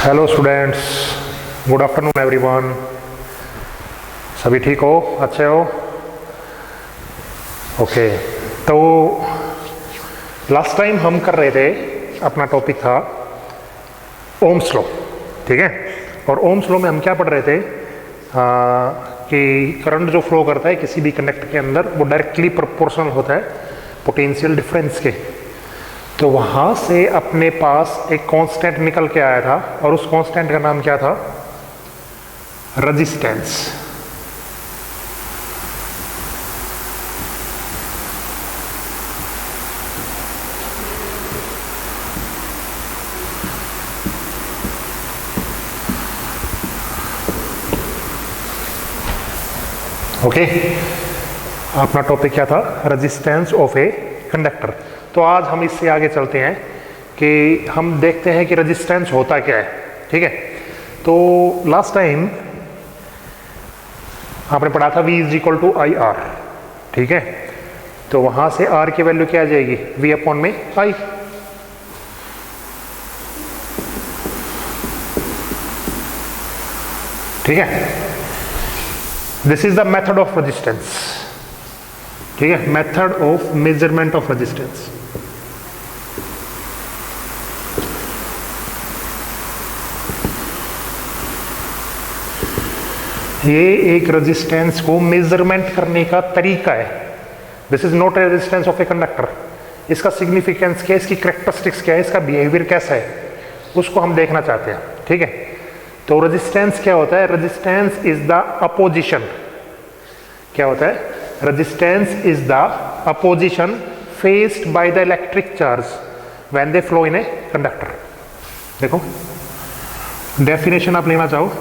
Hello students, good afternoon everyone. सभी ठीक हो, अच्छे हो? ओके, तो लास्ट टाइम हम कर रहे थे, अपना टॉपिक था ओम्स लॉ, ठीक है। और ओम्स लॉ में हम क्या पढ़ रहे थे कि करंट जो फ्लो करता है किसी भी कंडक्टर के अंदर वो डायरेक्टली प्रोपोर्शनल होता है पोटेंशियल डिफरेंस के। तो वहाँ से अपने पास एक कांस्टेंट निकल के आया था और उस कांस्टेंट का नाम क्या था? रेजिस्टेंस। ओके, अपना टॉपिक क्या था? Resistance of a conductor. तो आज हम इससे आगे चलते हैं कि हम देखते हैं कि रेजिस्टेंस होता क्या है, ठीक है। तो लास्ट टाइम आपने पढ़ा था V is equal to I R, ठीक है। तो वहां से R की वैल्यू क्या आ जाएगी? V अपॉन में I। ठीक है, this is the method of resistance, ठीक है, method of measurement of resistance. ये एक रेजिस्टेंस को मेजरमेंट करने का तरीका है। This is not a resistance of a conductor. इसका सिग्निफिकेंस क्या है, इसकी कैरेक्टरिस्टिक्स क्या है, इसका बिहेवियर कैसा है, उसको हम देखना चाहते हैं, ठीक है। तो रेजिस्टेंस क्या होता है? Resistance is the opposition. क्या होता है? Resistance is the opposition faced by the electric charge when they flow in a conductor. देखो डेफिनेशन आप लेना चाहो,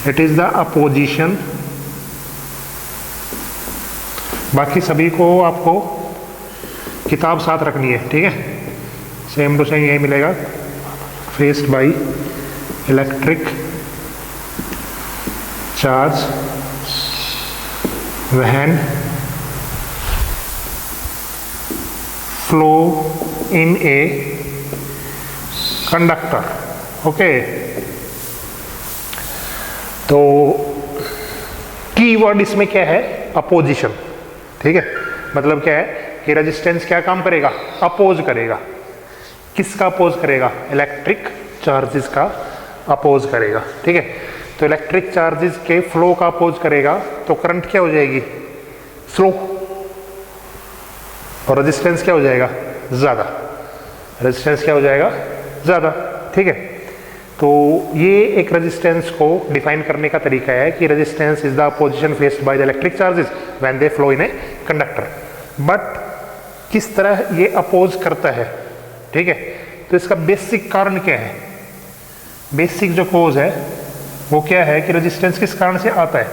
इट इज द अपोजिशन। बाकी सभी को आपको किताब साथ रखनी है, ठीक है। सेम टू सेम यही मिलेगा, faced by electric charge when flow in a conductor. Okay, तो कीवर्ड इसमें क्या है? अपोजिशन, ठीक है। मतलब क्या है कि रेजिस्टेंस क्या काम करेगा? अपोज करेगा। किसका अपोज करेगा? इलेक्ट्रिक चार्जेस का अपोज करेगा, ठीक है। तो इलेक्ट्रिक चार्जेस के फ्लो का अपोज करेगा तो करंट क्या हो जाएगी? स्लो। और रेजिस्टेंस क्या हो जाएगा? ज्यादा। रेजिस्टेंस क्या हो जाएगा? ज्यादा, ठीक है। तो ये एक रेजिस्टेंस को डिफाइन करने का तरीका है कि resistance is the opposition faced by the electric charges when they flow in a conductor. But किस तरह ये अपोज करता है, ठीक है। तो इसका बेसिक कारण क्या है? बेसिक जो कोज है वो क्या है कि रेजिस्टेंस किस कारण से आता है,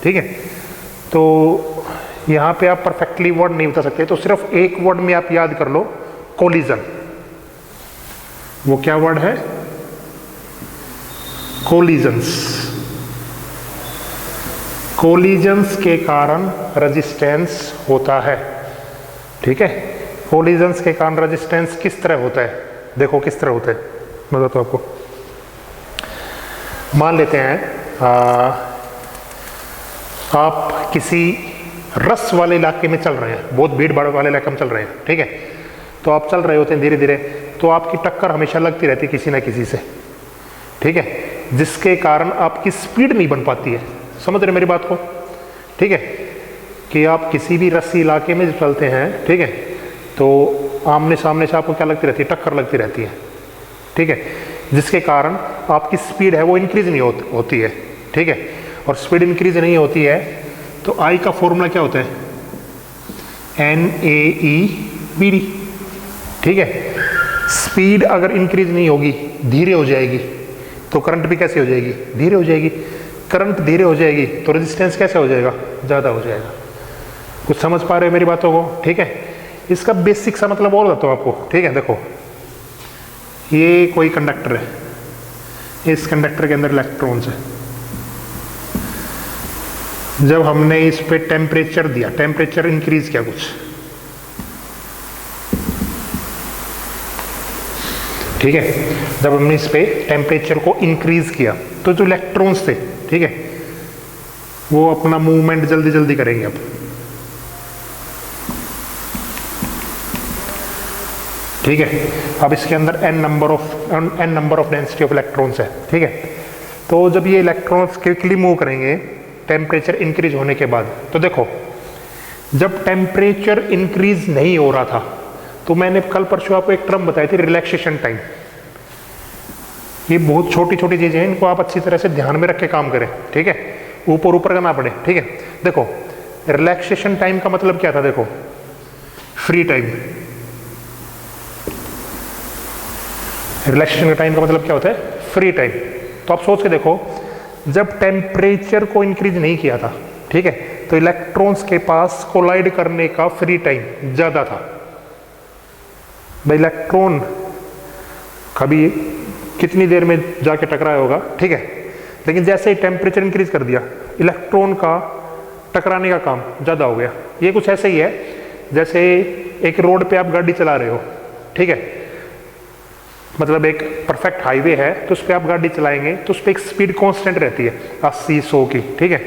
ठीक है। तो यहाँ पे आप परफेक्टली वर्ड नहीं बता सकते, तो सिर्फ एक वर्ड में आप याद कर लो, कोलिजन। वो क्या वर्ड है? कोलिजन्स। कोलिजन्स के कारण रेजिस्टेंस होता है, ठीक है। कोलिजन्स के कारण रेजिस्टेंस किस तरह होता है? देखो किस तरह होता है, मैं बताता हूं आपको। मान लेते हैं आप किसी रस वाले इलाके में चल रहे हैं, बहुत भीड़ भाड़ वाले इलाके में चल रहे हैं, ठीक है। तो आप चल रहे होते हैं धीरे धीरे, तो आपकी टक्कर हमेशा लगती रहती है किसी ना किसी से, ठीक है, जिसके कारण आपकी स्पीड नहीं बन पाती है। समझ रहे मेरी बात को, ठीक है। कि आप किसी भी रस्सी इलाके में जो चलते हैं, ठीक है, तो आमने सामने से आपको क्या लगती रहती है? टक्कर लगती रहती है, ठीक है, जिसके कारण आपकी स्पीड है वो इंक्रीज नहीं होती है, ठीक है। और स्पीड इंक्रीज नहीं होती है तो आई का फॉर्मूला क्या होता है? NAEBD, ठीक है। स्पीड अगर इंक्रीज नहीं होगी, धीरे हो जाएगी, तो करंट भी कैसे हो जाएगी? धीरे हो जाएगी। करंट धीरे हो जाएगी तो रेजिस्टेंस कैसे हो जाएगा? ज़्यादा हो जाएगा। कुछ समझ पा रहे हो मेरी बातों को, ठीक है। इसका बेसिक सा मतलब और बताता हूँ आपको, ठीक है। देखो ये कोई कंडक्टर है, इस कंडक्टर के अंदर इलेक्ट्रॉन्स है। जब हमने इस पे टेम्परेचर दिया, टेम्परेचर इंक्रीज किया कुछ, ठीक है, जब हमने इस पे टेम्परेचर को इंक्रीज किया तो जो इलेक्ट्रॉन्स थे, ठीक है, वो अपना मूवमेंट जल्दी जल्दी करेंगे। अब ठीक है, अब इसके अंदर n number of density of electrons है। ठीक है, तो जब ये इलेक्ट्रॉन्स क्विकली मूव करेंगे टेम्परेचर इंक्रीज होने के बाद, तो देखो जब टेम्परेचर इंक्रीज नहीं हो रहा था तो मैंने कल परसों आपको एक टर्म बताई थी, रिलैक्सेशन टाइम। ये बहुत छोटी छोटी चीजें हैं, इनको आप अच्छी तरह से ध्यान में रख के काम करें। ठीक है, ऊपर ऊपर का ना पड़े। ठीक है, देखो रिलैक्सेशन टाइम का मतलब क्या था, देखो फ्री टाइम। रिलैक्सेशन का टाइम का मतलब क्या होता है, फ्री टाइम। तो आप सोच के देखो, जब टेम्परेचर को इंक्रीज नहीं किया था, ठीक है, तो इलेक्ट्रॉन्स के पास कोलाइड करने का फ्री टाइम ज्यादा था। भाई इलेक्ट्रॉन कभी कितनी देर में जाके टकराया होगा, ठीक है, लेकिन जैसे ही टेम्परेचर इंक्रीज कर दिया इलेक्ट्रॉन का टकराने का काम ज़्यादा हो गया। ये कुछ ऐसे ही है जैसे एक रोड पे आप गाड़ी चला रहे हो, ठीक है, मतलब एक परफेक्ट हाईवे है तो उस पर आप गाड़ी चलाएंगे तो उस पर एक स्पीड कांस्टेंट रहती है 80-100 की। ठीक है,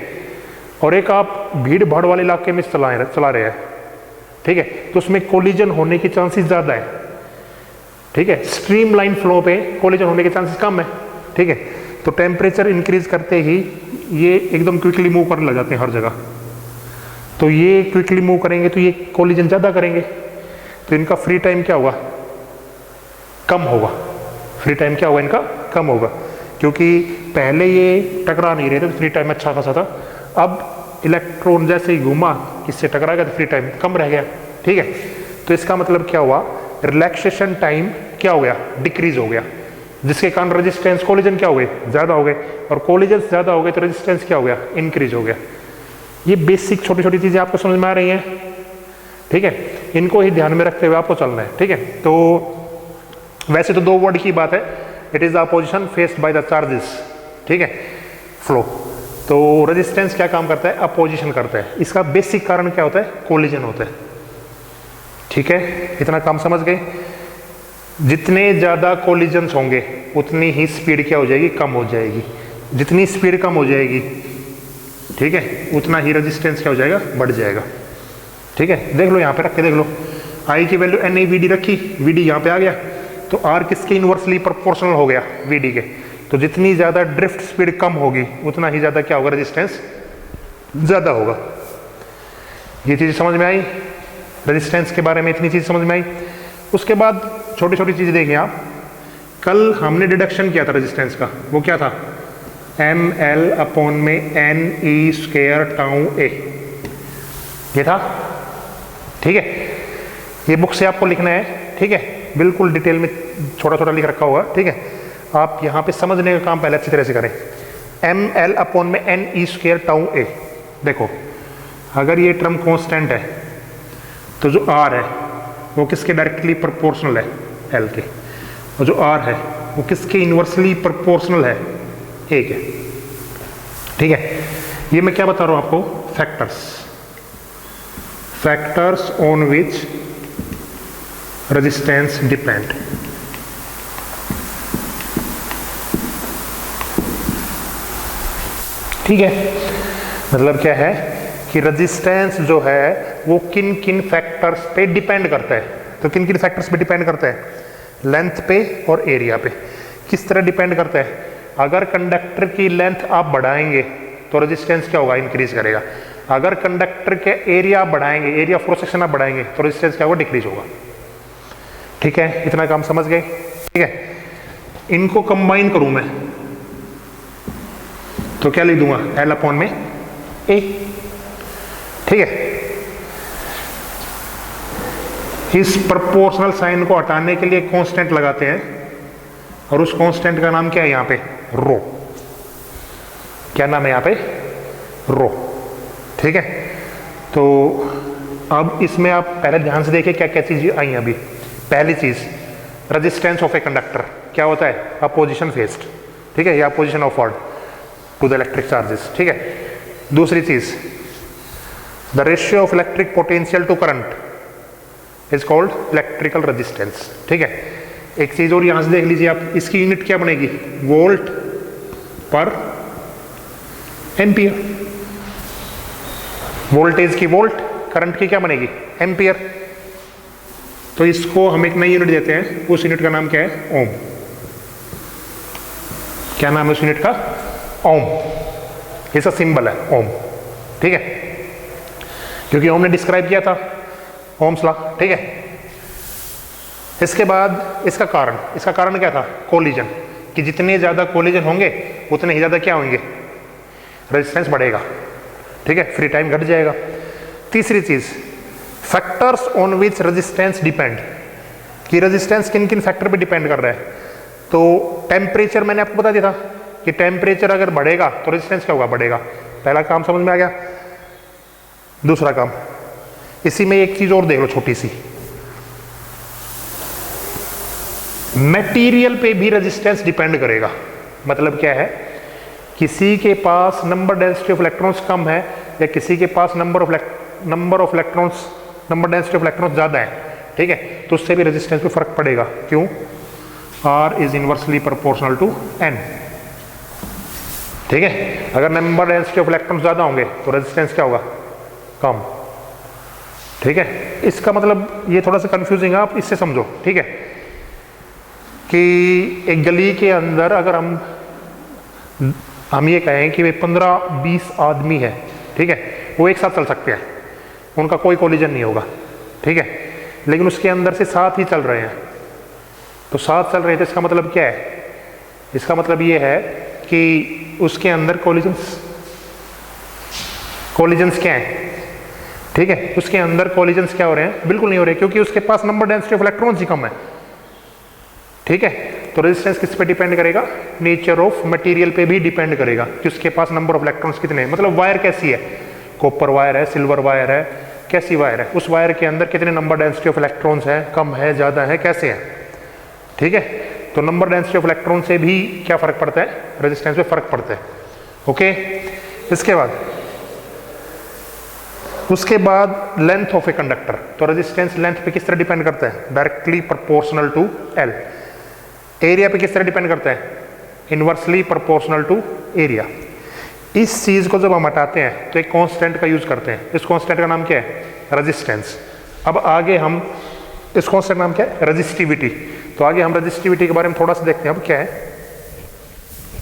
और एक आप भीड़ भाड़ वाले इलाके में चला रहे हैं, ठीक है, तो उसमें कोलिजन होने की चांसेस ज़्यादा है। ठीक है, स्ट्रीमलाइन फ्लो पे कोलिजन होने के चांसेस कम है। ठीक है, तो टेम्परेचर इंक्रीज करते ही ये एकदम क्विकली मूव करने लग जाते हैं हर जगह। तो ये क्विकली मूव करेंगे तो ये कोलिजन ज़्यादा करेंगे, तो इनका फ्री टाइम क्या होगा, कम होगा। फ्री टाइम क्या होगा इनका, कम होगा, क्योंकि पहले ये टकरा नहीं रहे थे तो फ्री टाइम अच्छा खासा था। अब इलेक्ट्रॉन जैसे ही घूमा इससे टकरा गया तो फ्री टाइम कम रह गया। ठीक है, तो इसका मतलब क्या हुआ, रिलैक्सेशन टाइम क्या हो गया, डिक्रीज हो गया, जिसके कारण रेजिस्टेंस कोलिजन क्या हो गए, ज़्यादा हो गए, और कोलिजन ज़्यादा हो गए तो रेजिस्टेंस क्या हो गया, इंक्रीज हो गया। ये बेसिक छोटी छोटी चीज़ें आपको समझ में आ रही हैं। ठीक है, इनको ही ध्यान में रखते हुए आपको चलना है। ठीक है, तो वैसे तो 2 वर्ड की बात है, it is the position faced by the charges. ठीक है, फ्लो। तो रेजिस्टेंस क्या काम करता है, अपोजिशन करता है। इसका बेसिक कारण क्या होता है, कोलिजन होता है। ठीक है, इतना काम समझ गए। जितने ज़्यादा कोलिजन्स होंगे उतनी ही स्पीड क्या हो जाएगी, कम हो जाएगी। जितनी स्पीड कम हो जाएगी, ठीक है, उतना ही रेजिस्टेंस क्या हो जाएगा, बढ़ जाएगा। ठीक है, देख लो यहाँ पे रख के देख लो, आई की वैल्यू NAVD रखी, VD यहाँ पे आ गया, तो R किसके इनवर्सली प्रोपोर्शनल हो गया, VD के। तो जितनी ज़्यादा ड्रिफ्ट स्पीड कम होगी उतना ही ज़्यादा क्या होगा, रेजिस्टेंस ज़्यादा होगा। ये चीज़ समझ में आई, रेजिस्टेंस के बारे में इतनी चीज़ समझ में आई। उसके बाद छोटी छोटी चीज़ें देखें आप, कल हमने डिडक्शन किया था रेजिस्टेंस का, वो क्या था, ML/NE² τA, ये था। ठीक है, ये बुक से आपको लिखना है। ठीक है, बिल्कुल डिटेल में छोटा छोटा लिख रखा होगा। ठीक है, आप यहाँ पे समझने का काम पहले अच्छी तरह से करें। ML/NE² τA, देखो अगर ये टर्म कांस्टेंट है तो जो R है वो किसके डायरेक्टली प्रोपोर्शनल है, L के, और जो R है वो किसके इनवर्सली प्रोपोर्शनल है, A के। ठीक है, ये मैं क्या बता रहा हूँ आपको, factors on which resistance depend. ठीक है, मतलब क्या है कि रेजिस्टेंस जो है वो किन किन फैक्टर्स पे डिपेंड करता है। तो किन किन फैक्टर्स पे डिपेंड करता है, लेंथ पे और एरिया पे। किस तरह डिपेंड करता है, अगर कंडक्टर की लेंथ आप बढ़ाएंगे तो रेजिस्टेंस क्या होगा, इंक्रीज करेगा। अगर कंडक्टर के एरिया बढ़ाएंगे, एरिया ऑफ क्रॉस सेक्शन आप बढ़ाएंगे तो रेजिस्टेंस क्या होगा, डिक्रीज होगा। ठीक है, इतना काम समझ गए। ठीक है, इनको कंबाइन करूं मैं तो क्या लिख दूंगा, L/A। ठीक है, इस प्रोपोर्शनल साइन को हटाने के लिए कांस्टेंट लगाते हैं और उस कांस्टेंट का नाम क्या है यहाँ पे, रो। क्या नाम है यहाँ पे, रो। ठीक है, तो अब इसमें आप पहले ध्यान से देखिए क्या क्या चीज आई अभी। पहली चीज, रेजिस्टेंस ऑफ ए कंडक्टर क्या होता है, अपोजिशन फेस्ड। ठीक है, या opposition offered to the electric charges. ठीक है, दूसरी चीज, the ratio of electric potential to current is called electrical resistance. ठीक है, एक चीज और यहां से देख लीजिए आप, इसकी यूनिट क्या बनेगी, वोल्ट पर एम्पियर। वोल्टेज की वोल्ट, करंट की क्या बनेगी, एम्पियर। तो इसको हम एक नई यूनिट देते हैं, उस यूनिट का नाम क्या है, ओम। क्या नाम है उस यूनिट का, ओम। इसका सिंबल है ओम, ठीक है, क्योंकि ओम ने डिस्क्राइब किया था ओम्स लॉ, ठीक है। इसके बाद इसका कारण क्या था, कोलिजन, कि जितने ज्यादा कोलिजन होंगे उतने ही ज्यादा क्या होंगे, रेजिस्टेंस बढ़ेगा, ठीक है, फ्री टाइम घट जाएगा। तीसरी चीज, factors on which resistance depend, कि रेजिस्टेंस किन किन फैक्टर पे डिपेंड कर रहा है। तो टेम्परेचर मैंने आपको बता दिया था कि टेम्परेचर अगर बढ़ेगा तो रेजिस्टेंस क्या होगा, बढ़ेगा। पहला काम समझ में आ गया। दूसरा काम, इसी में एक चीज और देख लो छोटी सी, मटेरियल पे भी रेजिस्टेंस डिपेंड करेगा। मतलब क्या है, किसी के पास नंबर डेंसिटी ऑफ इलेक्ट्रॉन्स कम है या किसी के पास नंबर डेंसिटी ऑफ इलेक्ट्रॉन्स ज्यादा है, ठीक है, तो उससे भी रेजिस्टेंस पे फर्क पड़ेगा। क्यों, R is inversely proportional to N, ठीक है। अगर नंबर डेंसिटी ऑफ इलेक्ट्रॉन्स ज्यादा होंगे तो रेजिस्टेंस क्या होगा, कम, ठीक है। इसका मतलब ये थोड़ा सा कंफ्यूजिंग है, आप इससे समझो, ठीक है, कि एक गली के अंदर अगर हम ये कहें कि 15-20 आदमी है, ठीक है, वो एक साथ चल सकते हैं, उनका कोई कोलिजन नहीं होगा, ठीक है, लेकिन उसके अंदर से साथ ही चल रहे हैं। तो साथ चल रहे हैं तो इसका मतलब क्या है, इसका मतलब ये है कि उसके अंदर कोलिजन्स क्या है, ठीक है, उसके अंदर कोलिजन्स क्या हो रहे हैं, बिल्कुल नहीं हो रहे, क्योंकि उसके पास नंबर डेंसिटी ऑफ इलेक्ट्रॉन्स ही कम है, ठीक है। तो रेजिस्टेंस किस पे डिपेंड करेगा, नेचर ऑफ मटेरियल पे भी डिपेंड करेगा कि उसके पास नंबर ऑफ इलेक्ट्रॉन्स कितने हैं। मतलब वायर कैसी है, कॉपर वायर है, सिल्वर वायर है, कैसी वायर है, उस वायर के अंदर कितने नंबर डेंसिटी ऑफ इलेक्ट्रॉन्स है, कम है, ज्यादा है, कैसे है, ठीक है। तो नंबर डेंसिटी ऑफ इलेक्ट्रॉन से भी क्या फर्क पड़ता है, रेजिस्टेंस पे फर्क पड़ता है, ओके। उसके बाद लेंथ ऑफ ए कंडक्टर, तो रेजिस्टेंस लेंथ पे किस तरह डिपेंड करता है, directly proportional to L। Area पे किस तरह डिपेंड करता है, इनवर्सली प्रोपोर्शनल टू एरिया। इस चीज को जब हम हटाते हैं तो एक कांस्टेंट का यूज करते हैं, इस कांस्टेंट का नाम क्या है, रेजिस्टेंस। अब आगे हम इस कांस्टेंट नाम क्या है, रेजिस्टिविटी। तो आगे हम रेजिस्टिविटी के बारे में थोड़ा सा देखते हैं। अब क्या है,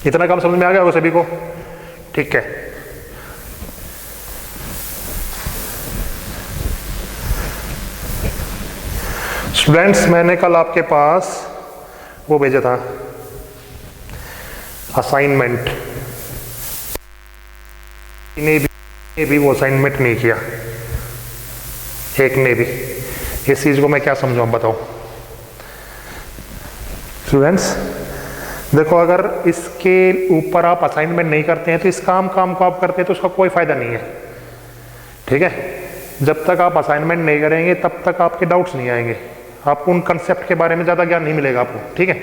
इतना काम समझ में आ गया वो सभी को, ठीक है। स्टूडेंट्स, मैंने कल आपके पास वो भेजा था असाइनमेंट, ने भी वो असाइनमेंट नहीं किया, एक ने भी। इस चीज को मैं क्या समझाऊं, आप बताओ स्टूडेंट्स। देखो, अगर इसके ऊपर आप असाइनमेंट नहीं करते हैं तो इस काम को आप करते हैं तो उसका कोई फायदा नहीं है, ठीक है। जब तक आप असाइनमेंट नहीं करेंगे तब तक आपके डाउट्स नहीं आएंगे, आपको उन कंसेप्ट के बारे में ज्यादा ज्ञान नहीं मिलेगा आपको, ठीक है।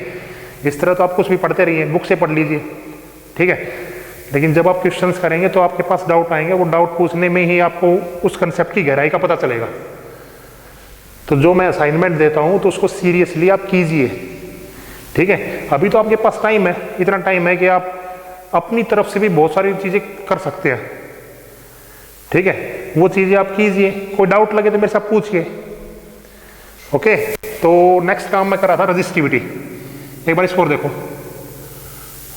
इस तरह तो आप कुछ भी पढ़ते रहिए, बुक से पढ़ लीजिए, ठीक है, लेकिन जब आप क्वेश्चंस करेंगे तो आपके पास डाउट आएंगे, वो डाउट पूछने में ही आपको उस कंसेप्ट की गहराई का पता चलेगा। तो जो मैं असाइनमेंट देता हूं तो उसको सीरियसली आप कीजिए, ठीक है। अभी तो आपके पास टाइम है, इतना टाइम है कि आप अपनी तरफ से भी बहुत सारी चीजें कर सकते हैं, ठीक है। वो चीजें आप कीजिए, कोई डाउट लगे तो मेरे साथ पूछिए, ओके। तो नेक्स्ट काम मैं कर रहा था रेजिस्टिविटी। एक बार इसको देखो,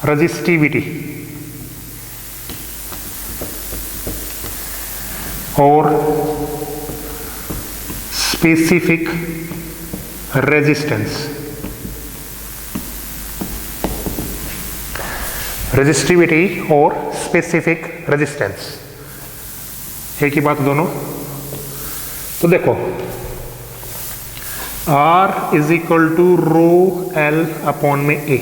रेजिस्टिविटी और स्पेसिफिक रेजिस्टेंस। रेजिस्टिविटी और स्पेसिफिक रेजिस्टेंस एक ही बात दोनों। तो देखो, R is equal to rho L upon में A।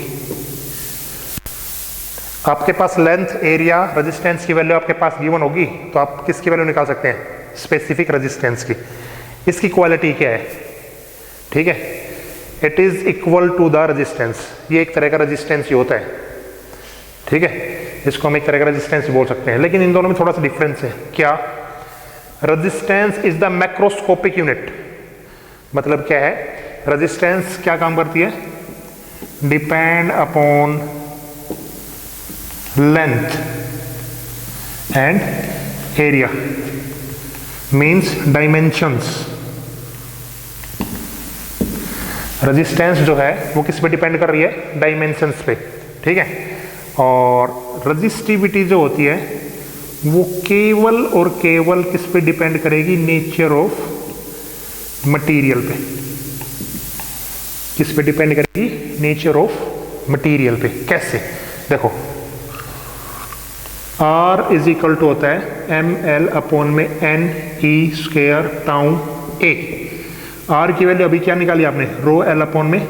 आपके पास लेंथ, एरिया, रेजिस्टेंस की वैल्यू आपके पास गिवन होगी, तो आप किसकी वैल्यू निकाल सकते हैं, स्पेसिफिक रेजिस्टेंस की। इसकी क्वालिटी क्या है, ठीक है, it is equal to the resistance. ये एक तरह का रेजिस्टेंस ही होता है, ठीक है, इसको हम एक तरह का रेजिस्टेंस बोल सकते हैं, लेकिन इन दोनों में थोड़ा सा डिफरेंस है। क्या, resistance is the macroscopic unit. मतलब क्या है, रेजिस्टेंस क्या काम करती है, depend upon length and area means dimensions. Resistance जो है वो किस पे डिपेंड कर रही है? डायमेंशंस पे, ठीक है। और रजिस्टिविटी जो होती है वो केवल और केवल किस पे डिपेंड करेगी? नेचर ऑफ मटेरियल पे। किस पे डिपेंड करेगी? नेचर ऑफ मटेरियल पे। कैसे? देखो, R इज इक्वल टू होता है ml अपॉन में n e square tau a। R की वैल्यू अभी क्या निकाली आपने? रो l अपॉन में a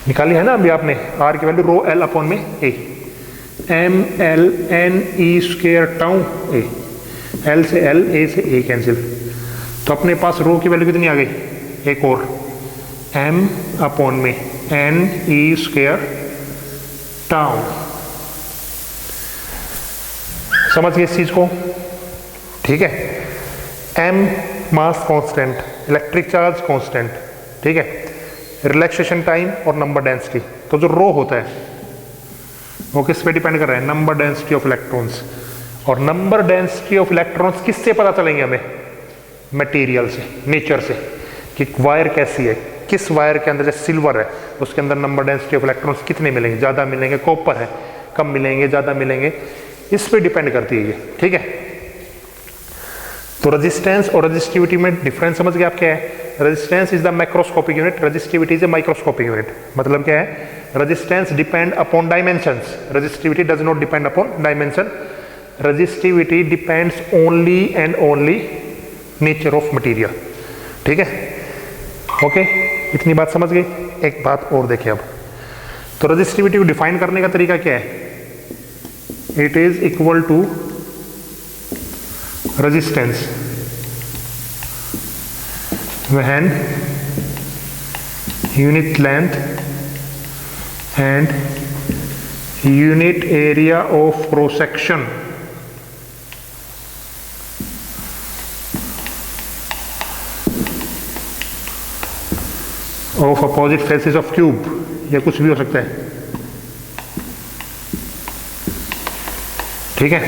निकाली है ना अभी आपने। R की वैल्यू रो l अपॉन में a। ml n e square tau a। l से l, a से a कैंसिल, तो अपने पास रो की वैल्यू कितनी आ गई? एक और m अपॉन में n e स्क्वायर टाउ। समझ गए इस चीज को? ठीक है। m mass constant, electric charge constant, ठीक है, रिलैक्सेशन टाइम और नंबर डेंसिटी। तो जो रो होता है वो किस पे डिपेंड कर रहा है? Number density of electrons. और नंबर डेंसिटी ऑफ इलेक्ट्रॉन्स किससे पता चलेंगे हमें? मटेरियल से, नेचर से, कि वायर कैसी है, किस वायर के अंदर, जैसे सिल्वर है उसके अंदर नंबर डेंसिटी ऑफ इलेक्ट्रॉन्स कितने मिलेंगे? ज़्यादा मिलेंगे। कॉपर है, कम मिलेंगे, ज़्यादा मिलेंगे। इस पे डिपेंड करती है ये, ठीक है। तो रेजिस्टेंस और रेजिस्टिविटी में डिफरेंस समझ गए आप क्या है? Resistance is the macroscopic unit, resistivity is a microscopic unit. मतलब क्या है? Resistance depend upon dimensions, resistivity does not depend upon dimension. Resistivity depends only and only nature of material, ठीक है। ओके, इतनी बात समझ गई। एक बात और देखिए अब। तो रेजिस्टिविटी को डिफाइन करने का तरीका क्या है? It is equal to resistance when unit length and unit area of cross section of opposite faces of cube, या कुछ भी हो सकता है, ठीक है।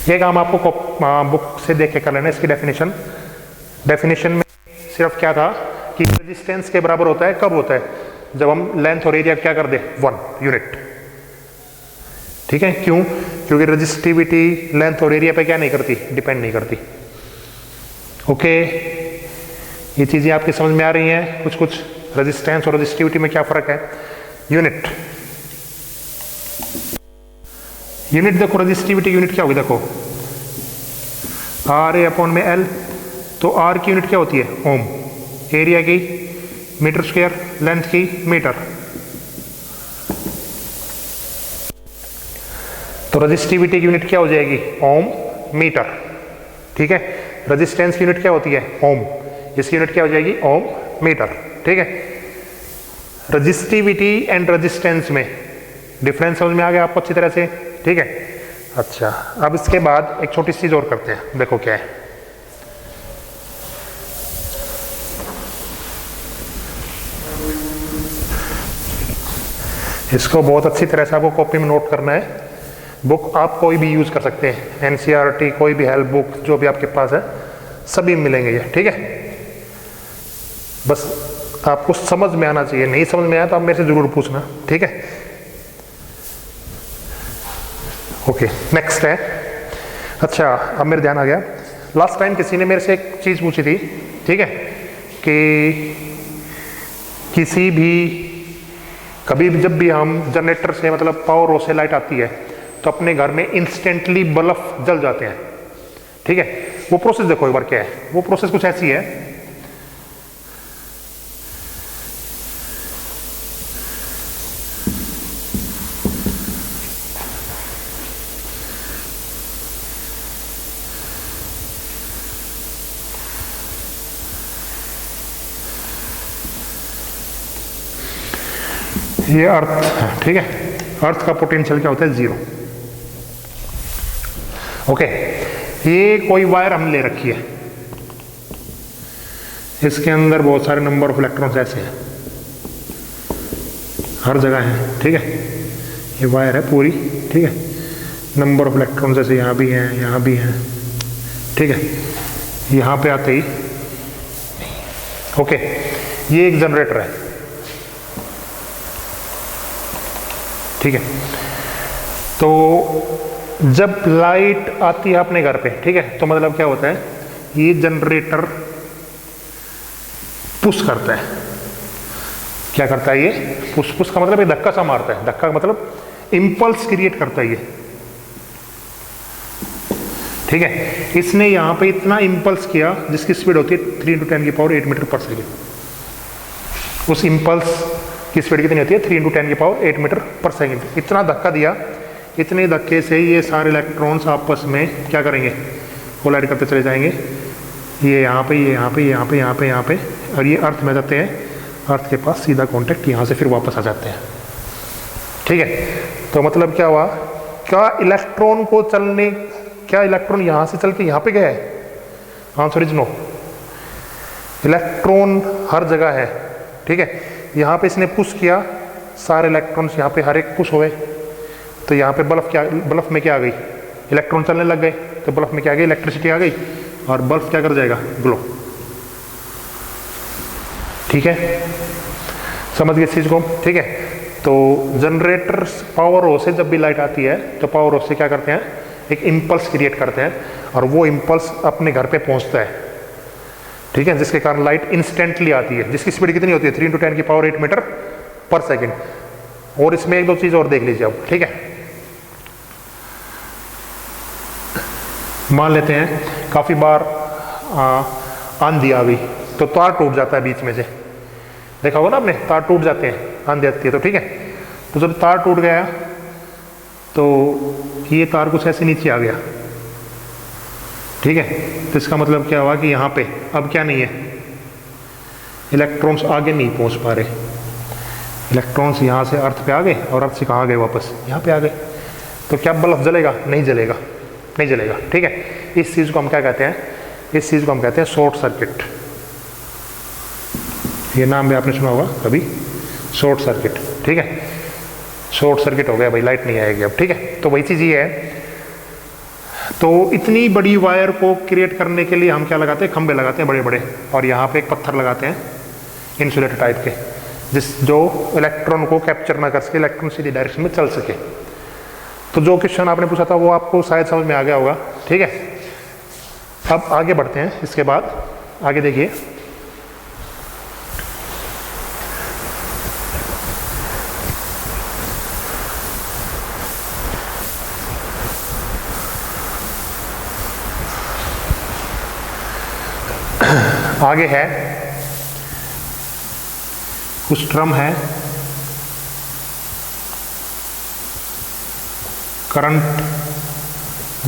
ये काम आपको बुक से देख के कर लेना। इसकी डेफिनेशन में सिर्फ क्या था कि रेजिस्टेंस के बराबर होता है कब होता है? जब हम लेंथ और एरिया क्या कर दे? 1 यूनिट, ठीक है। क्यों? क्योंकि रेजिस्टिविटी लेंथ और एरिया पे क्या नहीं करती? डिपेंड नहीं करती। ओके, ये चीजें आपकी समझ में आ रही हैं? कुछ कुछ रेजिस्टेंस और रेजिस्टिविटी में क्या फर्क है? यूनिट देखो, रेजिस्टिविटी यूनिट क्या होगी? देखो, आर ए अपॉन में एल। तो आर की यूनिट क्या होती है? ओम। एरिया की मीटर स्क्वायर, लेंथ की मीटर। तो रेजिस्टिविटी की यूनिट क्या हो जाएगी? ओम मीटर, ठीक है। रेजिस्टेंस की यूनिट क्या होती है? ओम। इसकी यूनिट क्या हो जाएगी? ओम मीटर, ठीक है। रेजिस्टिविटी एंड रेजिस्टेंस में डिफरेंस समझ में आ गया आपको अच्छी तरह से, ठीक है। अच्छा, अब इसके बाद एक छोटी सी चीज और करते हैं। देखो क्या है, इसको बहुत अच्छी तरह से आपको कॉपी में नोट करना है। बुक आप कोई भी यूज कर सकते हैं, एनसीईआरटी, कोई भी हेल्प बुक जो भी आपके पास है, सभी मिलेंगे ये, ठीक है। बस आपको समझ में आना चाहिए। नहीं समझ में आया तो आप मेरे से जरूर पूछना, ठीक है। ओके, नेक्स्ट है। अच्छा, अब मेरे ध्यान आ गया, लास्ट टाइम किसी ने मेरे से एक चीज पूछी थी, ठीक है, कि किसी भी कभी भी जब भी हम जनरेटर से मतलब पावर से लाइट आती है तो अपने घर में इंस्टेंटली बल्ब जल जाते हैं, ठीक है। वो प्रोसेस देखो एक बार क्या है। वो प्रोसेस कुछ ऐसी है, ये अर्थ है, ठीक है। अर्थ का पोटेंशियल क्या होता है? 0। ओके, ये कोई वायर हमने ले रखी है, इसके अंदर बहुत सारे नंबर ऑफ इलेक्ट्रॉन्स ऐसे हैं, हर जगह है, ठीक है। ये वायर है पूरी, ठीक है। नंबर ऑफ इलेक्ट्रॉन जैसे यहाँ भी हैं, यहाँ भी हैं, ठीक है। यहाँ पे आते ही ओके, ये एक जनरेटर है, ठीक है। तो जब लाइट आती है अपने घर पे, ठीक है, तो मतलब क्या होता है, ये जनरेटर पुश करता है। क्या करता है ये? पुश। पुश का मतलब ये धक्का सा मारता है, धक्का का मतलब इंपल्स क्रिएट करता है ये, ठीक है। इसने यहां पे इतना इंपल्स किया जिसकी स्पीड होती है 3 × 10⁸ मीटर पर सेकेंड। उस इंपल्स की स्पीड कितनी होती है? 3 × 10⁸ मीटर पर सेकेंड। इतना धक्का दिया, इतने धक्के से ये सारे इलेक्ट्रॉन्स आपस में क्या करेंगे? कोलाइड करते चले जाएंगे। ये यहाँ पे, ये यहाँ पे, यहाँ पे, यहाँ पे, यहाँ पे, और ये अर्थ में जाते हैं। अर्थ के पास सीधा कांटेक्ट, यहाँ से फिर वापस आ जाते हैं, ठीक है। तो मतलब क्या हुआ? क्या इलेक्ट्रॉन को चलने, क्या इलेक्ट्रॉन यहाँ से चल के यहाँ पे गया है? Answer is no. इलेक्ट्रॉन हर जगह है, ठीक है। यहाँ पे इसने पुश किया, सारे इलेक्ट्रॉन्स यहाँ पे हर एक पुश हुए, तो यहाँ पे बल्ब में क्या आ गई? इलेक्ट्रॉन चलने लग गए, तो बल्ब में क्या आ गई? इलेक्ट्रिसिटी आ गई, और बल्ब क्या कर जाएगा? ग्लो, ठीक है। समझ गए इस चीज को, ठीक है। तो जनरेटर पावर हाउस से जब भी लाइट आती है तो पावर हाउस से क्या करते हैं? एक इंपल्स क्रिएट करते हैं, और वो इंपल्स अपने घर पे पहुंचता है, ठीक है, जिसके कारण लाइट इंस्टेंटली आती है, जिसकी स्पीड कितनी होती है? 3 × 10⁸ मीटर पर सेकेंड। और इसमें एक दो चीज और देख लीजिए अब, ठीक है। मान लेते हैं काफी बार आंधी आ गई तो तार टूट जाता है बीच में से, देखा होगा ना आपने, तार टूट जाते हैं, आंधी आती है तो, ठीक है। तो जब तार टूट गया तो ये तार कुछ ऐसे नीचे आ गया, ठीक है। तो इसका मतलब क्या हुआ कि यहाँ पे अब क्या नहीं है? इलेक्ट्रॉन्स आगे नहीं पहुंच पा रहे। इलेक्ट्रॉन्स यहाँ से अर्थ पे आ गए, और अर्थ से कहाँ गए? वापस यहाँ पे आ गए। तो क्या बल्ब जलेगा? नहीं जलेगा, नहीं जलेगा, ठीक है। इस चीज को हम क्या कहते हैं? इस चीज को हम कहते हैं शॉर्ट सर्किट। ये नाम भी आपने सुना होगा कभी, शॉर्ट सर्किट, ठीक है। शॉर्ट सर्किट हो गया भाई, लाइट नहीं आएगी अब, ठीक है। तो वही चीज ये है। तो इतनी बड़ी वायर को क्रिएट करने के लिए हम क्या लगाते हैं? खंबे लगाते हैं बड़े बड़े, और यहाँ पे एक पत्थर लगाते हैं इंसुलेटर टाइप के, जो इलेक्ट्रॉन को कैप्चर ना कर सके, इलेक्ट्रॉन सीधी डायरेक्शन में चल सके। तो जो क्वेश्चन आपने पूछा था वो आपको शायद समझ में आ गया होगा, ठीक है। अब आगे बढ़ते हैं, इसके बाद आगे देखिए। आगे है कुछ टर्म है, करंट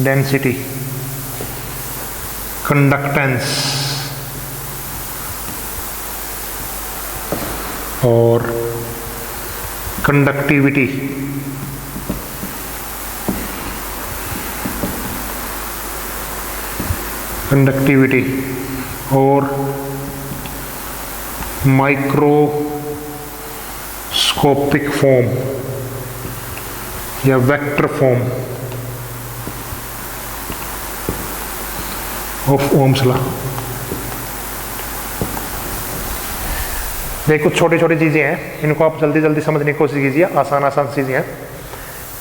डेंसिटी, कंडक्टेंस और कंडक्टिविटी। कंडक्टिविटी और माइक्रोस्कोपिक फॉर्म या vector form of Ohm's law. ये कुछ छोटी छोटी चीजें हैं, इनको आप जल्दी जल्दी समझने की कोशिश कीजिए, आसान आसान चीजें हैं।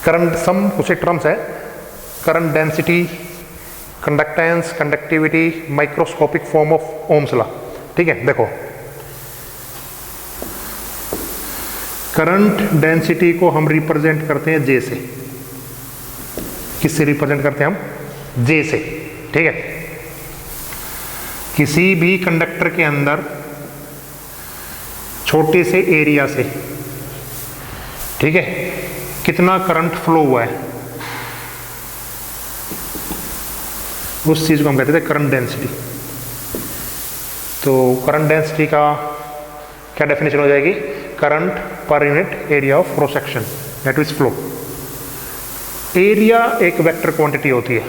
करंट सम कुछ एक टर्म्स है, current density, conductance, conductivity, microscopic form of Ohm's law, ठीक है। देखो, करंट डेंसिटी को हम रिप्रेजेंट करते हैं जे से। किससे रिप्रेजेंट करते हैं हम? जे से, ठीक है। किसी भी कंडक्टर के अंदर छोटे से एरिया से, ठीक है, कितना करंट फ्लो हुआ है, उस चीज को हम कहते थे करंट डेंसिटी। तो करंट डेंसिटी का क्या डेफिनेशन हो जाएगी? Current per unit area of cross section, that is flow. Area एक वेक्टर क्वांटिटी होती है,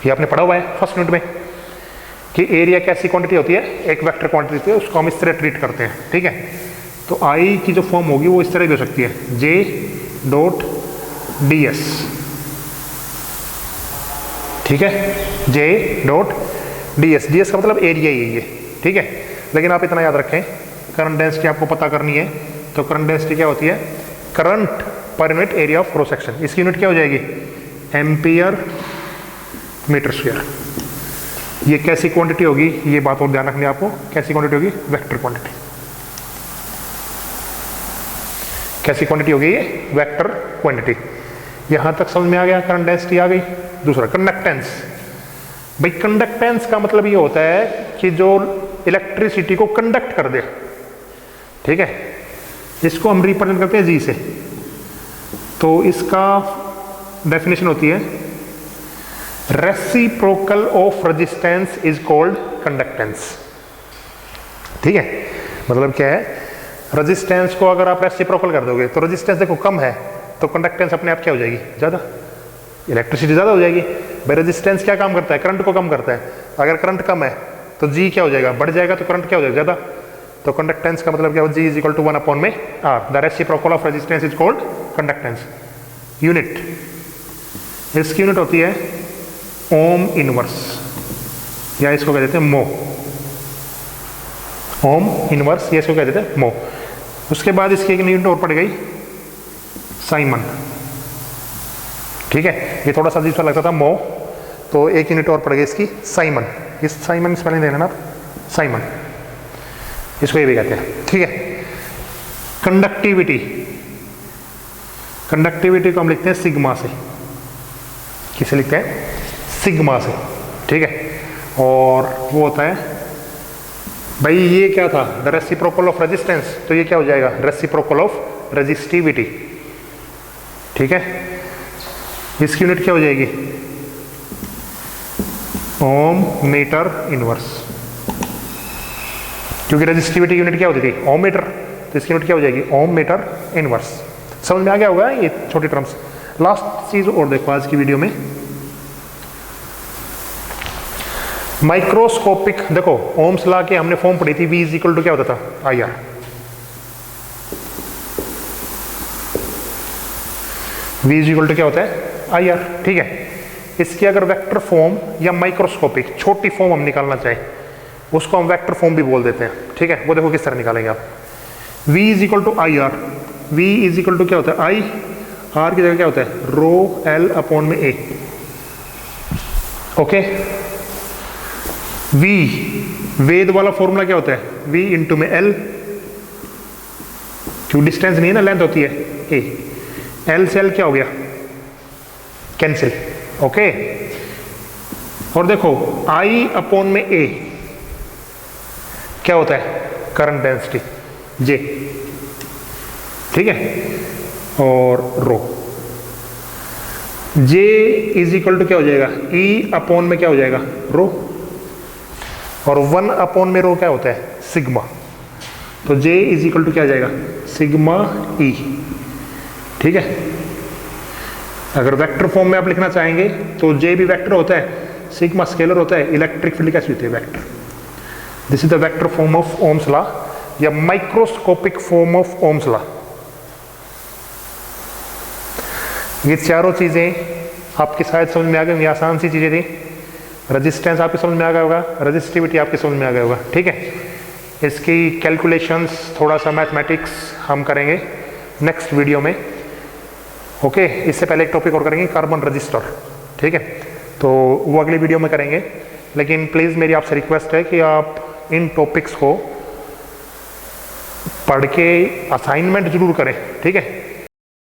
ये आपने पढ़ा हुआ है फर्स्ट यूनिट में कि एरिया कैसी क्वांटिटी होती है? एक वेक्टर क्वांटिटी होती है, उसको हम इस तरह ट्रीट करते हैं, ठीक है। तो आई की जो फॉर्म होगी वो इस तरह भी हो सकती है, जे डॉट डी एस, ठीक है, J dot D S. D S का मतलब एरिया ही है ये, ठीक है। लेकिन आप इतना याद रखें, करंट डेंसिटी आपको पता करनी है, तो करंट डेंसिटी क्या होती है, current per unit area of cross section. इसकी यूनिट क्या हो जाएगी, एम्पियर मीटर स्क्वायर। ये कैसी क्वांटिटी होगी, ये बात और ध्यान रखनी है आपको, कैसी क्वांटिटी होगी, वेक्टर क्वांटिटी। कैसी क्वांटिटी होगी, ये वेक्टर क्वांटिटी। यहां तक समझ में आ गया, करंट डेंसिटी आ गई। दूसरा कंडक्टेंस। भाई कंडक्टेंस का मतलब ये होता है कि जो इलेक्ट्रिसिटी को कंडक्ट कर दे, ठीक है, इसको हम रिप्रेजेंट करते हैं जी से। तो इसका डेफिनेशन होती है reciprocal of resistance is called conductance, ठीक है। मतलब क्या है, रेजिस्टेंस को अगर आप रेसिप्रोकल कर दोगे तो रेजिस्टेंस देखो कम है तो कंडक्टेंस अपने आप क्या हो जाएगी, ज्यादा, इलेक्ट्रिसिटी ज्यादा हो जाएगी। भाई रेजिस्टेंस क्या काम करता है, करंट को कम करता है। अगर करंट कम है तो जी क्या हो जाएगा, बढ़ जाएगा, तो करंट क्या हो जाएगा, ज्यादा। तो कंडक्टेंस का मतलब क्या हो, G is equal to 1 upon में R. The reciprocal of resistance is called conductance. Unit, इसकी यूनिट होती है ओम इनवर्स, या इसको कह देते हैं मो। ओम इनवर्स, ये इसको कह देते हैं मो। उसके बाद इसकी एक यूनिट और पड़ गई, साइमन, ठीक है। ये थोड़ा सा अजीब सा लगता था मो, तो एक यूनिट और पड़ गई इसकी, साइमन। इस साइमन स्पेलिंग देना ना, साइमन, इसको ये भी कहते हैं, ठीक है। कंडक्टिविटी, कंडक्टिविटी को हम लिखते हैं सिग्मा से। किसे लिखते हैं, सिग्मा से, ठीक है। और वो होता है, भाई ये क्या था, द रेसिप्रोकल ऑफ रेजिस्टेंस, तो ये क्या हो जाएगा, रेसिप्रोकल ऑफ रेजिस्टिविटी, ठीक है। इसकी यूनिट क्या हो जाएगी, ओम मीटर इनवर्स, क्योंकि रेजिस्टिविटी यूनिट क्या होती थी, ओम मीटर, तो इसकी यूनिट क्या हो जाएगी, ओम मीटर इनवर्स। समझ में आ गया होगा ये छोटी टर्म्स। लास्ट चीज और देखो आज की वीडियो में, माइक्रोस्कोपिक। देखो ओम्स लॉ के हमने फॉर्म पढ़ी थी, V इज इक्वल टू क्या होता था, I R. V is equal to क्या होता है, आई आर, ठीक है। इसकी अगर वेक्टर फॉर्म या माइक्रोस्कोपिक छोटी फॉर्म हम निकालना चाहें, उसको हम वेक्टर फॉर्म भी बोल देते हैं, ठीक है। वो देखो किस तरह निकालेंगे आप, V is equal to I R. V is equal to क्या होता है, आई, आर की जगह क्या होता है, रो एल अपॉन में ए, ओके। V, वेद वाला फॉर्मूला क्या होता है, V इंटू में L, क्यों डिस्टेंस नहीं है ना, लेंथ होती है A। L से L क्या हो गया, कैंसिल, ओके। और देखो I अपॉन में A क्या होता है, करंट डेंसिटी J, ठीक है। और रो, J इज इक्वल टू क्या हो जाएगा, E अपॉन में क्या हो जाएगा, रो। और 1 अपॉन में रो क्या होता है, सिग्मा। तो J इज इक्वल टू क्या आ जाएगा, सिग्मा E, ठीक है। अगर वेक्टर फॉर्म में आप लिखना चाहेंगे तो J भी वेक्टर होता है, सिग्मा स्केलर होता है, इलेक्ट्रिक फील्ड कैसी होती है, vector. This is the vector form of Ohm's law, या microscopic form of Ohm's law. ये चारों चीजें आपकी शायद समझ में आ गई, ये आसान सी चीजें थी। रेजिस्टेंस आपकी समझ में आ गया होगा, रेजिस्टिविटी आपकी समझ में आ गया होगा, ठीक है। इसकी कैलकुलेशंस, थोड़ा सा मैथमेटिक्स हम करेंगे नेक्स्ट वीडियो में, ओके। इससे पहले एक टॉपिक और करेंगे, कार्बन रजिस्टर, ठीक है। तो वो अगली वीडियो में करेंगे। लेकिन प्लीज़ मेरी आपसे रिक्वेस्ट है कि आप इन टॉपिक्स को पढ़ के असाइनमेंट जरूर करें, ठीक है।